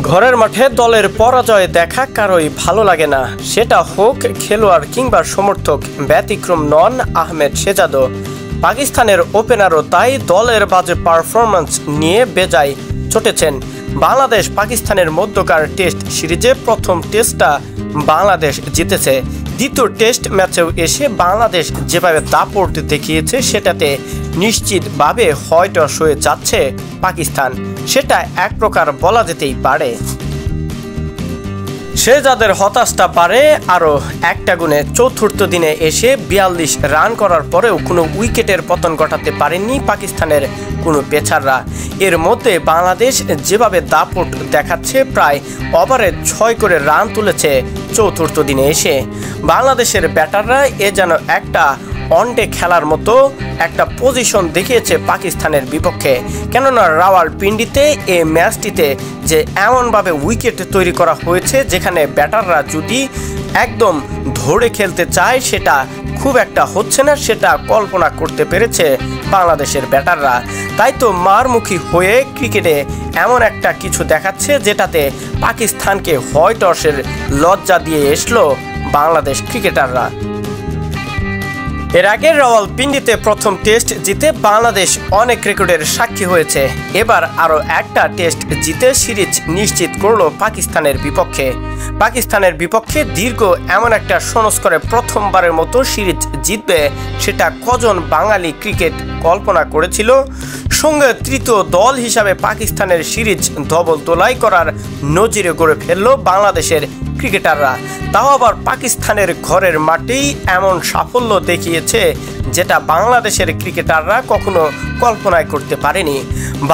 ঘরের মাঠে দলের পরাজয় দেখা কারোই ভালো লাগে না, সেটা হোক খেলোয়াড় কিংবা সমর্থক। ব্যতিক্রম নন আহমেদ শেহজাদও। পাকিস্তানের ওপেনারও তাই দলের বাজে পারফরম্যান্স নিয়ে বেজায় চটেছেন। বাংলাদেশ পাকিস্তানের মধ্যকার টেস্ট সিরিজে প্রথম টেস্টটা বাংলাদেশ জিতেছে। দ্বিতীয় টেস্ট ম্যাচেও এসে বাংলাদেশ যেভাবে দাপট দেখিয়েছে সেটাতে নিশ্চিতভাবে হয়তো হয়ে যাচ্ছে পাকিস্তান, সেটা এক প্রকার বলা যেতেই পারে। শেহজাদের হতাশটা বাড়ে আরও একটা গুণে। চতুর্থ দিনে এসে 42 রান করার পরেও কোনো উইকেটের পতন ঘটাতে পারেননি পাকিস্তানের কোনো পেসাররা। এর মধ্যে বাংলাদেশ যেভাবে দাপট দেখাচ্ছে, প্রায় ওভারে 6 করে রান তুলেছে চতুর্থ দিনে এসে। বাংলাদেশের ব্যাটাররা এ যেন একটা ওয়ানডে খেলার মতো একটা পজিশন দেখিয়েছে পাকিস্তানের বিপক্ষে। কেননা রাওয়ালপিন্ডিতে এই ম্যাচটিতে যে এমনভাবে উইকেট তৈরি করা হয়েছে, যেখানে ব্যাটাররা যদি একদম ধরে খেলতে চায় সেটা খুব একটা হচ্ছে না, সেটা কল্পনা করতে পেরেছে বাংলাদেশের ব্যাটাররা। তাই তো মারমুখী হয়ে ক্রিকেটে এমন একটা কিছু দেখাচ্ছে যেটাতে পাকিস্তানকে হোয়াইট টসের লজ্জা দিয়ে এসলো বাংলাদেশ ক্রিকেটাররা। এর আগে রাওয়ালপিন্ডিতে প্রথম টেস্ট জিতে বাংলাদেশ অনেক রেকর্ডের সাক্ষী হয়েছে। এবার আরও একটা টেস্ট জিতে সিরিজ নিশ্চিত করলো পাকিস্তানের বিপক্ষে। পাকিস্তানের বিপক্ষে দীর্ঘ এমন একটা সংস্করণে প্রথমবারের মতো সিরিজ জিতবে, সেটা কজন বাঙালি ক্রিকেট কল্পনা করেছিল? সঙ্গে তৃতীয় দল হিসাবে পাকিস্তানের সিরিজ ধবল তোলাই করার নজিরে গড়ে ফেলল বাংলাদেশের ক্রিকেটাররা। তাও আবার পাকিস্তানের ঘরের মাঠেই এমন সাফল্য দেখিয়েছে যেটা বাংলাদেশের ক্রিকেটাররা কখনো কল্পনাই করতে পারেনি।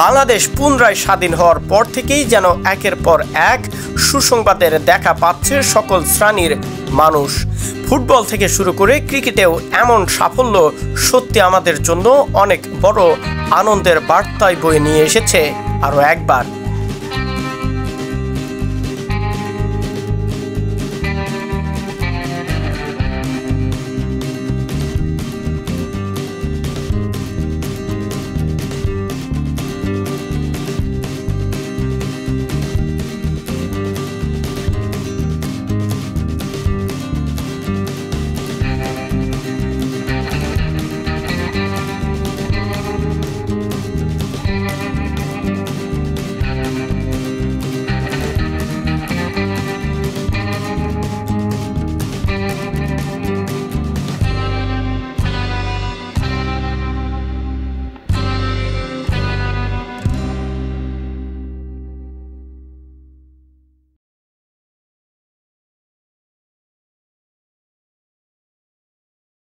বাংলাদেশ পুনরায় স্বাধীন হওয়ার পর থেকেই যেন একের পর এক সুসংবাদের দেখা পাচ্ছে সকল শ্রেণীর মানুষ। ফুটবল থেকে শুরু করে ক্রিকেটেও এমন সাফল্য সত্যি আমাদের জন্য অনেক বড় আনন্দের বার্তায় বয়ে নিয়ে এসেছে আরও একবার।